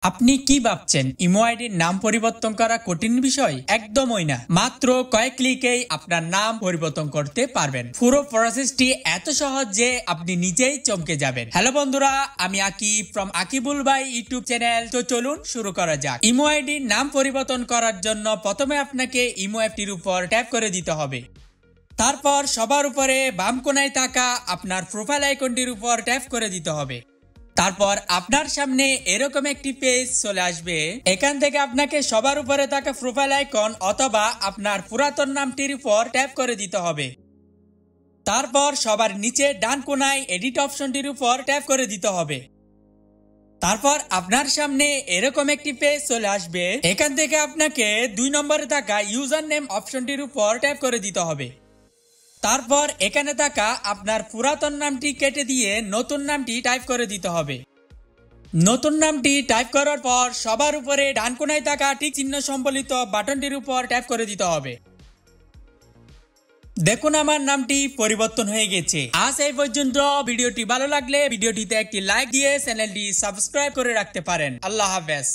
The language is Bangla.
আপনি কি ভাবছেন ইমো আইডির নাম পরিবর্তন করা কঠিন বিষয়? একদমই না। মাত্র কয়েক ক্লিকেই আপনার নাম পরিবর্তন করতে পারবেন। পুরো প্রসেসটি এত সহজ যে আপনি নিজেই চমকে যাবেন। হ্যালো বন্ধুরা, আমি আকিব ফ্রম আকিবুল ভাই ইউটিউব চ্যানেল। তো চলুন শুরু করা যাক। ইমো আইডির নাম পরিবর্তন করার জন্য প্রথমে আপনাকে ইমো অ্যাপটির উপর ট্যাপ করে দিতে হবে। তারপর সবার উপরে বাম কোণায় থাকা আপনার প্রোফাইল আইকনটির উপর ট্যাপ করে দিতে হবে। তারপর আপনার সামনে এরকম একটি পেজ চলে আসবে। এখান থেকে আপনাকে সবার উপরে থাকা প্রোফাইল আইকন অথবা আপনার পুরাতন নামটির উপর ট্যাপ করে দিতে হবে। তারপর সবার নিচে ডান কোণায় এডিট অপশনটির উপর ট্যাপ করে দিতে হবে। তারপর আপনার সামনে এরকম একটি পেজ চলে আসবে। এখান থেকে আপনাকে 2 নম্বরে থাকা ইউজার নেম অপশনটির উপর ট্যাপ করে দিতে হবে। তারপর এখানে থাকা আপনার পুরাতন নামটি কেটে দিয়ে নতুন নামটি টাইপ করে দিতে হবে। নতুন নামটি টাইপ করার পর সবার উপরে ডান কোণায় থাকা টিক চিহ্ন সম্বলিত বাটনটির উপর ট্যাপ করে দিতে হবে। দেখুন আমার নামটি পরিবর্তন হয়ে গেছে। আজ এই পর্যন্ত। ভিডিওটি ভালো লাগলে ভিডিওটিতে একটি লাইক দিয়ে চ্যানেলটি সাবস্ক্রাইব করে রাখতে পারেন। আল্লাহ হাফেজ।